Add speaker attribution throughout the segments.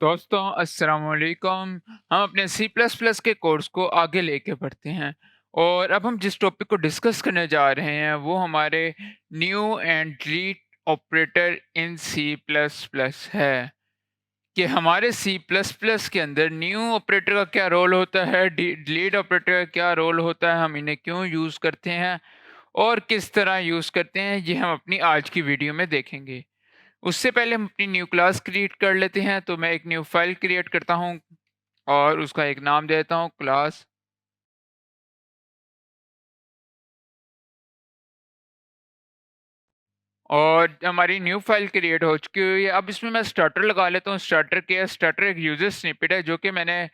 Speaker 1: दोस्तों अस्सलाम वालेकुम। हम अपने सी प्लस प्लस के कोर्स को आगे लेके बढ़ते हैं और अब हम जिस टॉपिक को डिस्कस करने जा रहे हैं वो हमारे new and delete operator in C plus plus है कि हमारे सी प्लस प्लस के अंदर न्यू ऑपरेटर का क्या रोल होता है, डिलीट ऑपरेटर का क्या रोल होता है, हम इन्हें क्यों यूज़ करते हैं और किस तरह यूज़ करते हैं, ये हम अपनी आज की वीडियो में देखेंगे। उससे पहले हम अपनी न्यू क्लास क्रिएट कर लेते हैं, तो मैं एक न्यू फाइल क्रिएट करता हूँ और उसका एक नाम देता हूँ क्लास। और हमारी न्यू फाइल क्रिएट हो चुकी हुई है। अब इसमें मैं स्टार्टर लगा लेता हूँ। स्टार्टर क्या है? स्टार्टर एक यूजर स्निपेट है जो कि मैंने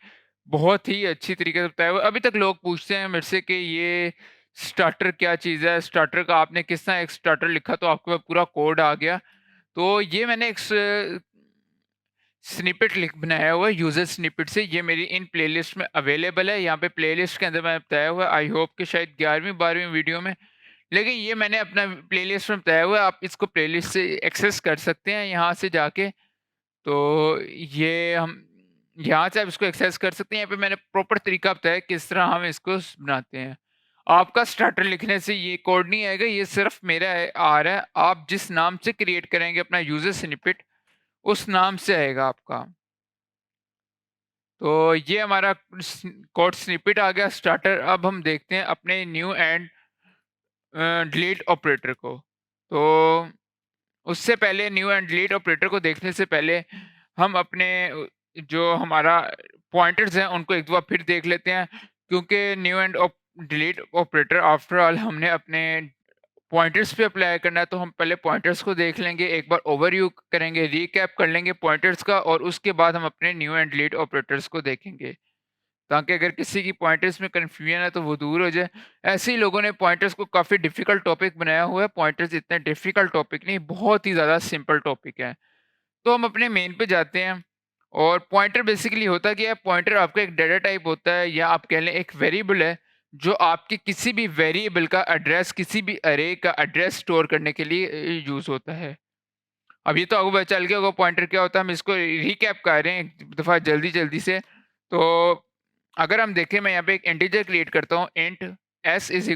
Speaker 1: बहुत ही अच्छी तरीके से बताया हुआ है। अभी तक लोग पूछते हैं मेरे से कि ये स्टार्टर क्या चीज़ है, स्टार्टर का आपने किस तरह एक स्टार्टर लिखा तो आपके पास पूरा कोड आ गया। तो ये मैंने एक स्निपेट लिख बनाया हुआ है यूज़र स्निपेट से। ये मेरी इन प्लेलिस्ट में अवेलेबल है। यहाँ पे प्लेलिस्ट के अंदर मैंने बताया हुआ है। आई होप कि शायद 11वीं-12वीं वीडियो में, लेकिन ये मैंने अपना प्लेलिस्ट में बताया हुआ है। आप इसको प्लेलिस्ट से एक्सेस कर सकते हैं यहाँ से जाके। तो ये हम यहाँ से आप इसको एक्सेस कर सकते हैं। यहाँ पे मैंने प्रॉपर तरीका बताया है किस तरह हम इसको बनाते हैं। आपका स्टार्टर लिखने से ये कोड नहीं आएगा, ये सिर्फ मेरा आ रहा है। आप जिस नाम से क्रिएट करेंगे अपना यूज़र स्निपेट, उस नाम से आएगा आपका। तो ये हमारा कोड स्निपेट आ गया स्टार्टर। अब हम देखते हैं अपने न्यू एंड डिलीट ऑपरेटर को। तो उससे पहले न्यू एंड डिलीट ऑपरेटर को देखने से पहले हम अपने जो हमारा पॉइंटर्स हैं उनको एक दफ़ा फिर देख लेते हैं, क्योंकि new and delete operator after all हमने अपने पॉइंटर्स पे अप्लाई करना है। तो हम पहले पॉइंटर्स को देख लेंगे, एक बार ओवरव्यू करेंगे, रीकैप कर लेंगे पॉइंटर्स का और उसके बाद हम अपने न्यू एंड डिलीट ऑपरेटर्स को देखेंगे, ताकि अगर किसी की पॉइंटर्स में कन्फ्यूजन है तो वो दूर हो जाए। ऐसे ही लोगों ने पॉइंटर्स को काफ़ी डिफ़िकल्ट टॉपिक बनाया हुआ है। पॉइंटर्स इतने डिफ़िकल्ट टॉपिक नहीं, बहुत ही ज़्यादा सिंपल टॉपिक है। तो हम अपने मेन पे जाते हैं और पॉइंटर बेसिकली होता क्या है? पॉइंटर आपका एक डाटा टाइप होता है या आप कह लें एक वेरिएबल है, जो आपके किसी भी वेरिएबल का एड्रेस, किसी भी अरे का एड्रेस स्टोर करने के लिए यूज़ होता है। अब ये तो आपको पता चल गया होगा पॉइंटर क्या होता है। हम इसको रिकैप कर रहे हैं एक दफ़ा जल्दी-जल्दी से। तो अगर हम देखें, मैं यहाँ पे एक इंटीजर क्रिएट करता हूँ, int S is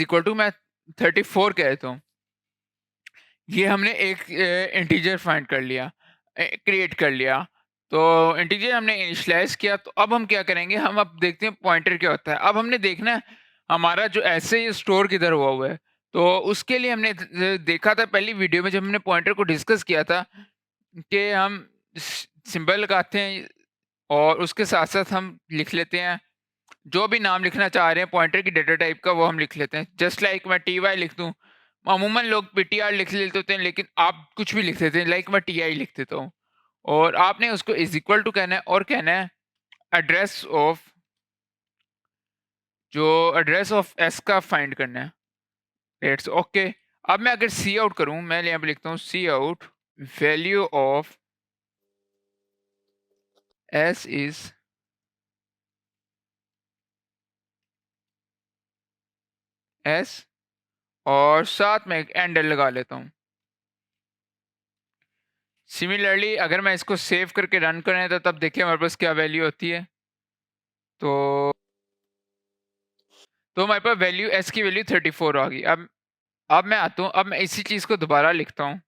Speaker 1: equal to मैं 34 कह देता हूँ। ये हमने एक इंटीजर फाइंड कर लिया, क्रिएट कर लिया। तो इंटीजर हमने इनिशियलाइज़ किया। तो अब हम क्या करेंगे, हम अब देखते हैं पॉइंटर क्या होता है। अब हमने देखना है हमारा जो ऐसे ही स्टोर किधर हुआ है। तो उसके लिए हमने देखा था पहली वीडियो में जब हमने पॉइंटर को डिस्कस किया था कि हम सिंबल लगाते हैं और उसके साथ-साथ हम लिख लेते हैं जो भी नाम लिखना चाह रहे हैं पॉइंटर की डेटा टाइप का, वो हम लिख लेते हैं। जस्ट लाइक मैं टी वाई लिख दूँ, अमूमन लोग पीटीआर लिख लेते होते हैं, लेकिन आप कुछ भी लिख देते हैं, लाइक मैं टीआई लिख देता हूँ। और आपने उसको इज इक्वल टू कहना है और कहना है एड्रेस ऑफ, जो एड्रेस ऑफ एस का फाइंड करना है। That's okay. अब मैं अगर सी आउट करूँ, मैं यहाँ पे लिखता हूँ C out value of S is S और साथ में एक एंडर लगा लेता हूँ। सिमिलरली अगर मैं इसको सेव करके रन करें तो तब देखिए हमारे पास क्या वैल्यू होती है। तो हमारे पास वैल्यू एस की वैल्यू 34 आ गई। अब मैं आता हूँ, अब मैं इसी चीज़ को दोबारा लिखता हूँ।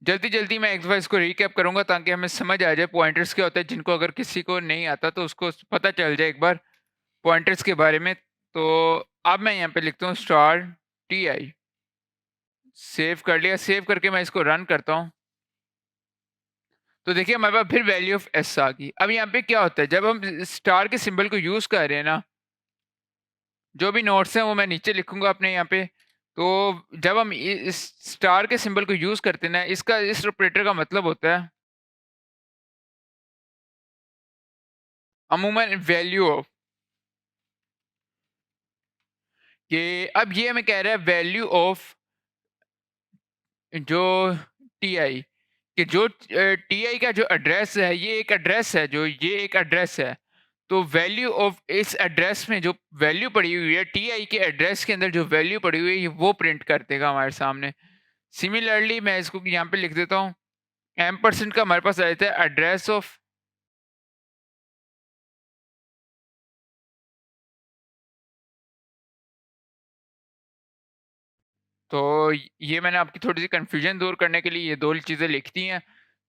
Speaker 1: जल्दी-जल्दी मैं एक दफ़ा इसको रीकैप करूँगा ताकि हमें समझ आ जाए पॉइंटर्स क्या होते हैं, जिनको अगर किसी को नहीं आता तो उसको पता चल जाए एक बार पॉइंटर्स के बारे में। तो अब मैं यहाँ पे लिखता हूँ स्टार टी आई। सेव कर लिया। सेव करके मैं इसको रन करता हूँ। तो देखिए हमारे पास फिर वैल्यू ऑफ एस आ गई। अब यहाँ पे क्या होता है, जब हम स्टार के सिंबल को यूज़ कर रहे हैं ना, जो भी नोट्स हैं वो मैं नीचे लिखूँगा अपने यहाँ पे। तो जब हम इस स्टार के सिंबल को यूज़ करते हैं ना, इसका इस ऑपरेटर का मतलब होता है अमूमन वैल्यू ऑफ, कि अब ये हमें कह रहा है वैल्यू ऑफ जो टीआई, कि जो टीआई का जो एड्रेस है, ये एक एड्रेस है, जो ये एक एड्रेस है। तो वैल्यू ऑफ इस एड्रेस में जो वैल्यू पड़ी हुई है, टीआई के एड्रेस के अंदर जो वैल्यू पड़ी हुई है, ये वो प्रिंट कर देगा हमारे सामने। सिमिलरली मैं इसको यहाँ पे लिख देता हूँ एम्परसेंड का हमारे पास आ जाता है एड्रेस ऑफ तो ये मैंने आपकी थोड़ी-सी कन्फ्यूज़न दूर करने के लिए ये 2 चीज़ें लिख दी हैं।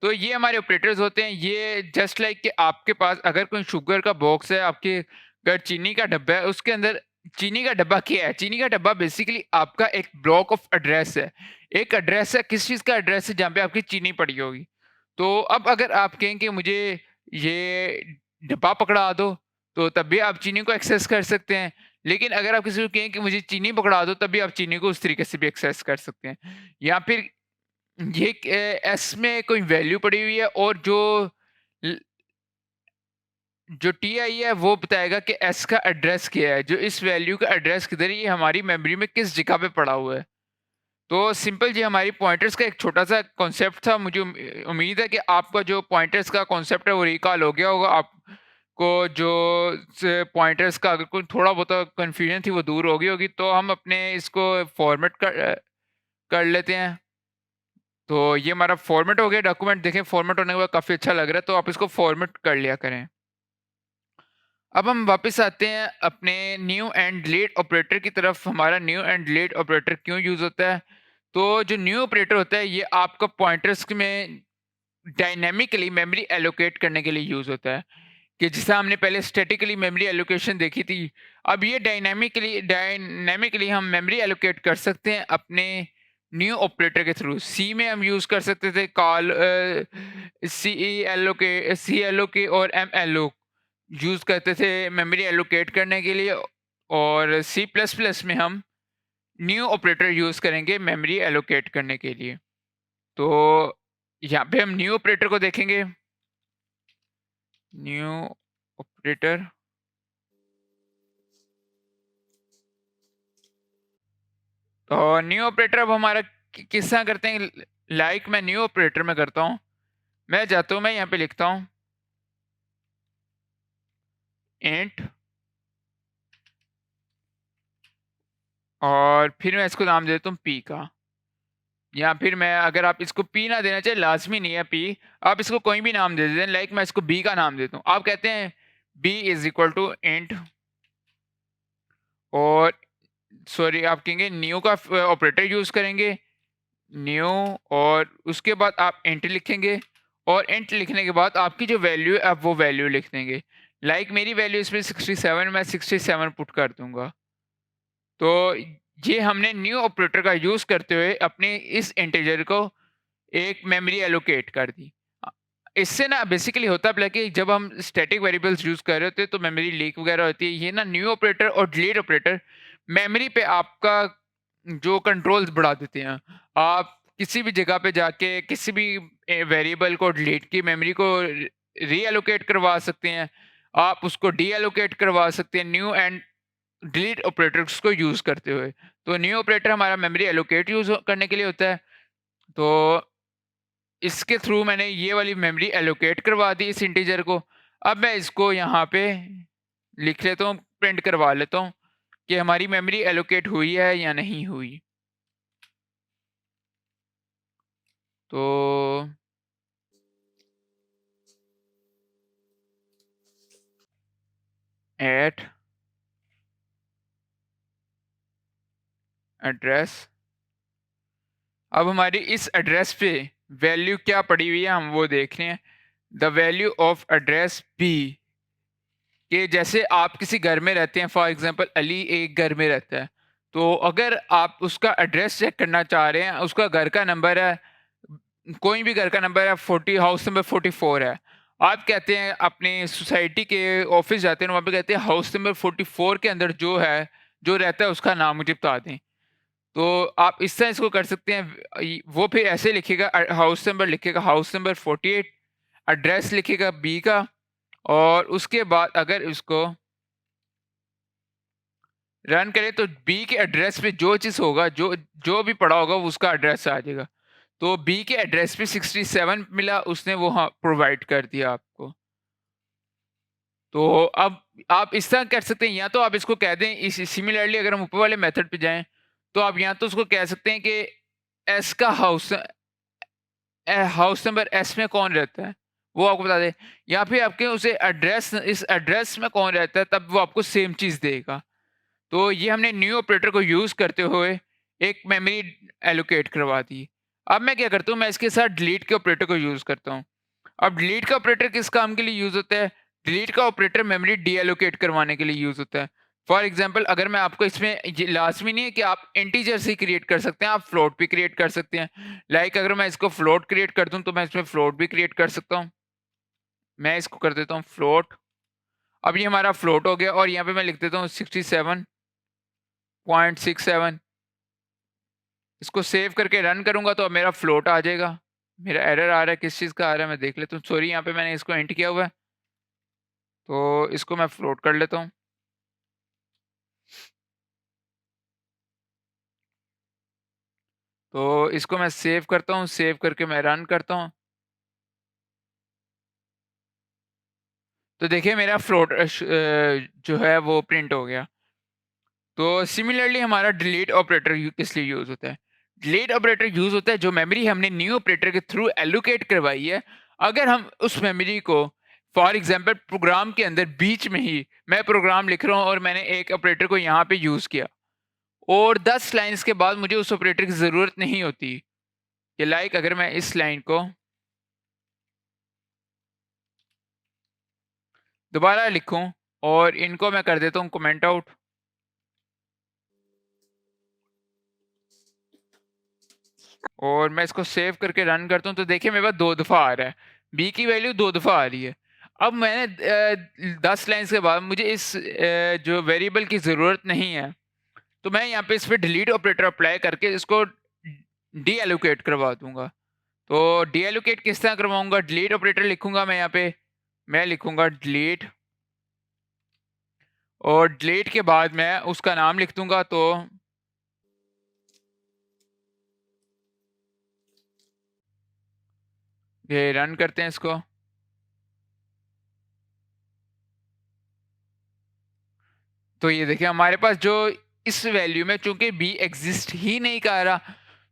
Speaker 1: तो ये हमारे ऑपरेटर्स होते हैं, ये जस्ट लाइक कि आपके पास अगर कोई शुगर का बॉक्स है, आपके घर चीनी का डब्बा है, उसके अंदर चीनी का डब्बा क्या है? चीनी का डब्बा बेसिकली आपका एक ब्लॉक ऑफ एड्रेस है। एक एड्रेस है, किस चीज़ का एड्रेस है? जहाँ पे आपकी चीनी पड़ी होगी। तो अब अगर आप कहें कि मुझे ये डब्बा पकड़ा दो, तो तब भी आप चीनी को एक्सेस कर सकते हैं। लेकिन अगर आप किसी को कहें कि मुझे चीनी पकड़ा दो, तब भी आप चीनी को उस तरीके से भी एक्सेस कर सकते हैं। या फिर ये एस में कोई वैल्यू पड़ी हुई है और ल जो टीआई है वो बताएगा कि एस का एड्रेस क्या है, जो इस वैल्यू का एड्रेस किधर है, ये हमारी मेमोरी में किस जगह पे पड़ा हुआ है। तो सिंपल जी हमारी पॉइंटर्स का एक छोटा-सा कॉन्सेप्ट था। मुझे उम्मीद है कि आपका जो पॉइंटर्स का कॉन्सेप्ट है वो रिकॉल हो गया होगा। आपको जो स पॉइंटर्स का अगर कोई थोड़ा बहुत कन्फ्यूजन थी वो दूर हो गई होगी। तो हम अपने इसको फॉर्मेट कर लेते हैं। तो ये हमारा फॉर्मेट हो गया डॉक्यूमेंट। देखें फॉर्मेट होने के बाद काफ़ी अच्छा लग रहा है, तो आप इसको फॉर्मेट कर लिया करें। अब हम वापस आते हैं अपने न्यू एंड डिलीट ऑपरेटर की तरफ। हमारा न्यू एंड डिलीट ऑपरेटर क्यों यूज़ होता है? तो जो न्यू ऑपरेटर होता है ये आपका पॉइंटर्स में डायनामिकली मेमोरी एलोकेट करने के लिए यूज़ होता है। कि जैसा हमने पहले स्टैटिकली मेमोरी एलोकेशन देखी थी, अब ये डायनामिकली हम मेमोरी एलोकेट कर सकते हैं अपने न्यू ऑपरेटर के थ्रू। सी में हम यूज़ कर सकते थे कॉल सी एल ओ के और एम एल ओ यूज़ करते थे मेमोरी एलोकेट करने के लिए, और सी प्लस प्लस में हम न्यू ऑपरेटर यूज़ करेंगे मेमोरी एलोकेट करने के लिए। तो यहाँ पे हम न्यू ऑपरेटर को देखेंगे। न्यू ऑपरेटर, तो न्यू ऑपरेटर अब हमारा किस तरह करते हैं? लाइक मैं न्यू ऑपरेटर में करता हूँ। मैं जाता हूँ, मैं यहाँ पे लिखता हूँ इंट, और फिर मैं इसको नाम दे देता हूँ पी का। या फिर मैं, अगर आप इसको पी ना देना चाहे, लाजमी नहीं है पी, आप इसको कोई भी नाम दे दें। लाइक मैं इसको बी का नाम देता हूँ। आप कहते हैं B is equal to int, और सॉरी आप कहेंगे न्यू का ऑपरेटर यूज करेंगे, न्यू, और उसके बाद आप इंट लिखेंगे, और इंट लिखने के बाद आपकी जो वैल्यू है आप वो वैल्यू लिख देंगे। लाइक मेरी वैल्यू इसमें 67, मैं 67 पुट कर दूंगा। तो ये हमने न्यू ऑपरेटर का यूज करते हुए अपने इस इंटीजर को एक मेमोरी एलोकेट कर दी। इससे ना बेसिकली होता है कि जब हम स्टैटिक वेरिएबल्स यूज कर रहे होते हैं तो मेमोरी लीक वगैरह होती है। ये ना न्यू ऑपरेटर और डिलीट ऑपरेटर मेमोरी पे आपका जो कंट्रोल्स बढ़ा देते हैं। आप किसी भी जगह पे जाके किसी भी वेरिएबल को डिलीट की मेमोरी को रीएलोकेट करवा सकते हैं, आप उसको डीएलोकेट करवा सकते हैं न्यू एंड डिलीट ऑपरेटर्स को यूज करते हुए। तो न्यू ऑपरेटर हमारा मेमोरी एलोकेट यूज करने के लिए होता है। तो इसके थ्रू मैंने ये वाली मेमोरी एलोकेट करवा दी इस इंटीजर को। अब मैं इसको यहाँ पे लिख लेता हूँ, प्रिंट करवा लेता हूँ कि हमारी मेमोरी एलोकेट हुई है या नहीं हुई। तो एट एड्रेस, अब हमारी इस एड्रेस पे वैल्यू क्या पड़ी हुई है हम वो देख रहे हैं। The value of address B, कि जैसे आप किसी घर में रहते हैं, फॉर एग्जांपल अली एक घर में रहता है, तो अगर आप उसका एड्रेस चेक करना चाह रहे हैं, उसका घर का नंबर है, कोई भी घर का नंबर है 40, हाउस नंबर 44 है। आप कहते हैं अपने सोसाइटी के ऑफिस जाते हैं, वहाँ पे कहते हैं हाउस नंबर 44 के अंदर जो है, जो रहता है उसका नाम मुझे बता दें। तो आप इस तरह इसको कर सकते हैं। वो फिर ऐसे लिखेगा, हाउस नंबर लिखेगा हाउस नंबर 48, एड्रेस लिखेगा बी का, और उसके बाद अगर इसको रन करें तो बी के एड्रेस पे जो चीज़ होगा, जो जो भी पड़ा होगा वो उसका एड्रेस आ जाएगा। तो बी के एड्रेस पे 67 मिला, उसने वो हाँ प्रोवाइड कर दिया आपको। तो अब आप इस तरह कर सकते हैं, या तो आप इसको कह दें इस सिमिलरली अगर हम ऊपर वाले मेथड पे जाएं, तो आप या तो उसको कह सकते हैं कि एस का हाउस हाउस नंबर एस में कौन रहता है, वो आपको बता दे, या फिर आपके उसे एड्रेस, इस एड्रेस में कौन रहता है, तब वो आपको सेम चीज़ देगा। तो ये हमने न्यू ऑपरेटर को यूज़ करते हुए एक मेमोरी एलोकेट करवा दी। अब मैं क्या करता हूँ, मैं इसके साथ डिलीट के ऑपरेटर को यूज़ करता हूँ। अब डिलीट का ऑपरेटर किस काम के लिए यूज़ होता है? डिलीट का ऑपरेटर मेमोरी डीएलोकेट करवाने के लिए यूज़ होता है। फॉर एग्ज़ाम्पल अगर मैं आपको इसमें, ये लाज़मी नहीं है कि आप इंटीजर्स ही क्रिएट कर सकते हैं, आप फ्लोट भी क्रिएट कर सकते हैं। लाइक अगर मैं इसको फ्लोट क्रिएट कर दूँ, तो मैं इसमें फ्लोट भी क्रिएट कर सकता हूँ। मैं इसको कर देता हूँ फ्लोट। अब ये हमारा फ्लोट हो गया और यहाँ पे मैं लिख देता हूँ 67.67। इसको सेव करके रन करूँगा तो अब मेरा फ्लोट आ जाएगा। मेरा एरर आ रहा है, किस चीज़ का आ रहा है मैं देख लेता हूँ। सॉरी, यहाँ पे मैंने इसको एंट किया हुआ है। तो इसको मैं फ्लोट कर लेता हूँ। तो इसको मैं सेव करता हूँ, सेव करके मैं रन करता हूँ। तो देखिए मेरा फ्लोट जो है वो प्रिंट हो गया। तो सिमिलरली हमारा डिलीट ऑपरेटर किस लिए यूज़ होता है? डिलीट ऑपरेटर यूज़ होता है जो मेमोरी हमने न्यू ऑपरेटर के थ्रू एलोकेट करवाई है, अगर हम उस मेमोरी को, फॉर एग्ज़ाम्पल प्रोग्राम के अंदर बीच में ही मैं प्रोग्राम लिख रहा हूँ और मैंने एक ऑपरेटर को यहाँ पे यूज़ किया और 10 लाइन्स के बाद मुझे उस ऑपरेटर की ज़रूरत नहीं होती। कि लाइक अगर मैं इस लाइन को दोबारा लिखूँ और इनको मैं कर देता हूँ कमेंट आउट। और मैं इसको सेव करके रन करता हूँ, तो देखिए मेरे पास 2 दफ़ा आ रहा है। बी की वैल्यू 2 दफ़ा आ रही है। अब मैंने 10 लाइन्स के बाद मुझे इस जो वेरिएबल की ज़रूरत नहीं है, तो मैं यहाँ पे इस पे डिलीट ऑपरेटर अप्लाई करके इसको डीएलोकेट करवा दूँगा। तो डीएलोकेट किस तरह करवाऊँगा? डिलीट ऑपरेटर लिखूँगा मैं यहाँ पे, मैं लिखूँगा डिलीट और डिलीट के बाद मैं उसका नाम लिख दूँगा। तो ये रन करते हैं इसको। तो ये देखिए हमारे पास जो इस वैल्यू में, चूंकि बी एग्जिस्ट ही नहीं कर रहा,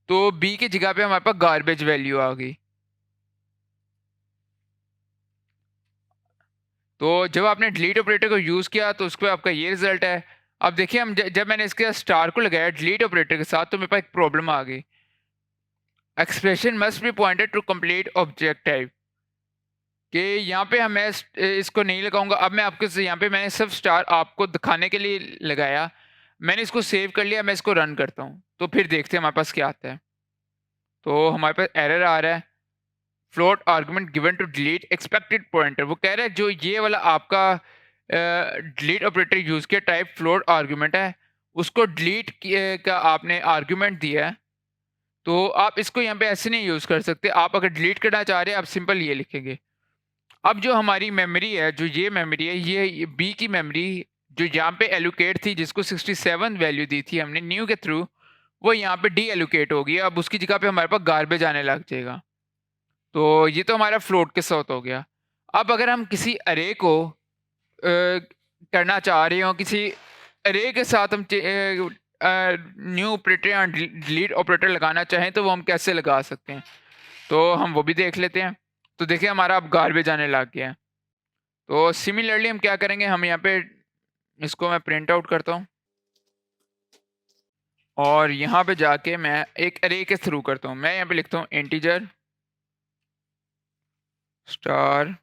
Speaker 1: तो बी की जगह पे हमारे पास गार्बेज वैल्यू आ गई। तो जब आपने डिलीट ऑपरेटर को यूज किया तो उसके आपका ये रिजल्ट है। अब देखिए हम जब मैंने इसके स्टार को लगाया डिलीट ऑपरेटर के साथ, तो मेरे पास एक प्रॉब्लम आ गई। Expression must be pointed to complete objective, कि यहाँ पे मैं इसको नहीं लगाऊंगा। अब मैं आपके यहाँ पे मैंने सिर्फ स्टार आपको दिखाने के लिए लगाया। मैंने इसको सेव कर लिया, मैं इसको रन करता हूँ तो फिर देखते हैं हमारे पास क्या आता है। तो हमारे पास एरर आ रहा है, float argument given to delete expected pointer. वो कह रहा है जो ये वाला आपका डिलीट ऑपरेटर यूज किया टाइप फ्लोट आर्गुमेंट है, उसको डिलीट का आपने आर्गुमेंट दिया है। तो आप इसको यहाँ पे ऐसे नहीं यूज कर सकते। आप अगर डिलीट करना चाह रहे हैं, आप सिंपल ये लिखेंगे। अब जो हमारी मेमोरी है, जो ये मेमोरी है, ये बी की मेमोरी जो यहाँ पे एलोकेट थी, जिसको 67 वैल्यू दी थी हमने न्यू के थ्रू, वो यहाँ पे डी एलोकेट होगी। अब उसकी जगह पे हमारे पास गार्बेज आने लग जाएगा। तो ये तो हमारा फ्लोट के साथ हो गया। अब अगर हम किसी अरे को करना चाह रहे हो, किसी अरे के साथ हम न्यू ऑपरेटर या डिलीट ऑपरेटर लगाना चाहें, तो वो हम कैसे लगा सकते हैं? तो हम वो भी देख लेते हैं। तो देखिए हमारा अब गार्बेज आने लग गया है। तो सिमिलरली हम क्या करेंगे, हम यहाँ पे इसको मैं प्रिंट आउट करता हूँ और यहाँ पे जाके मैं एक अरे के थ्रू करता हूँ। मैं यहाँ पे लिखता हूँ integer star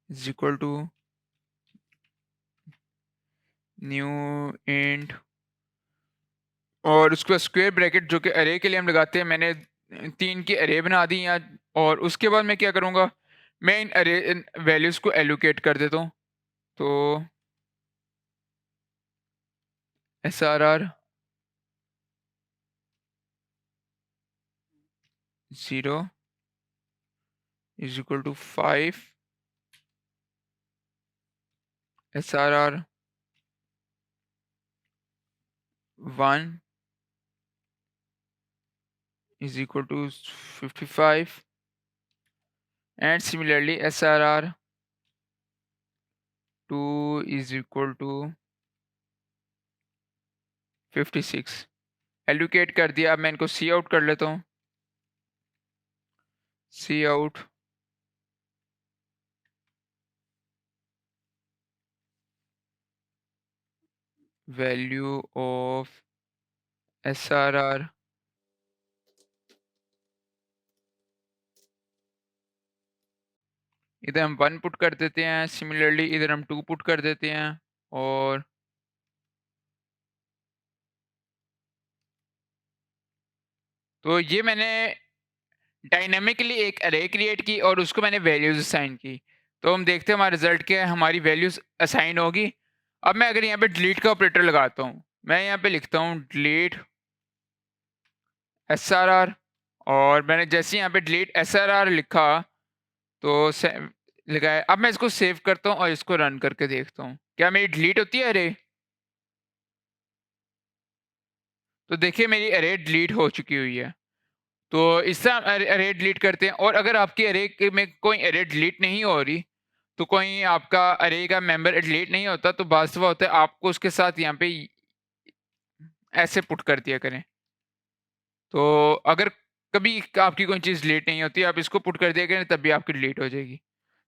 Speaker 1: is equal to new int, और उसके बाद स्क्वायर ब्रैकेट जो कि अरे के लिए हम लगाते हैं, मैंने 3 की अरे बना दी यहाँ। और उसके बाद मैं क्या करूँगा, मैं इन अरे वैल्यूज़ को एलोकेट कर देता हूँ। तो S R R 0 is equal to 5, S R R 1 is equal to 55, and similarly SRR 2 is equal to 56। Allocate कर दिया। अब मैं इनको सी आउट कर लेता हूँ। C out value of SRR इधर हम 1 पुट कर देते हैं। सिमिलरली इधर हम 2 पुट कर देते हैं और तो ये मैंने डायनामिकली एक अरे क्रिएट की और उसको मैंने वैल्यूज असाइन की। तो हम देखते हैं हमारा रिजल्ट क्या है, हमारी वैल्यूज असाइन होगी। अब मैं अगर यहाँ पे डिलीट का ऑपरेटर लगाता हूँ, मैं यहाँ पे लिखता हूँ डिलीट SRR और मैंने जैसे यहाँ पे डिलीट SRR लिखा तो लिखा है। अब मैं इसको सेव करता हूँ और इसको रन करके देखता हूँ क्या मेरी डिलीट होती है अरे। तो देखिए मेरी अरे डिलीट हो चुकी हुई है। तो इससे हम अरे डिलीट करते हैं और अगर आपकी अरे में कोई अरे डिलीट नहीं हो रही, तो कोई आपका अरे का मेंबर डिलीट नहीं होता, तो बास्तवा होता है आपको उसके साथ यहाँ पे ऐसे पुट कर दिया करें। तो अगर कभी आपकी कोई चीज़ डिलीट नहीं होती, आप इसको पुट कर दिया करें तब भी आपकी डिलीट हो जाएगी।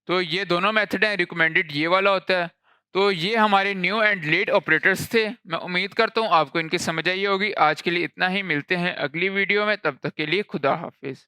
Speaker 1: तो ये दोनों मेथड हैं, रिकमेंडेड ये वाला होता है। तो ये हमारे न्यू एंड डिलीट ऑपरेटर्स थे। मैं उम्मीद करता हूँ आपको इनकी समझ आई होगी। आज के लिए इतना ही, मिलते हैं अगली वीडियो में, तब तक के लिए खुदा हाफिज़।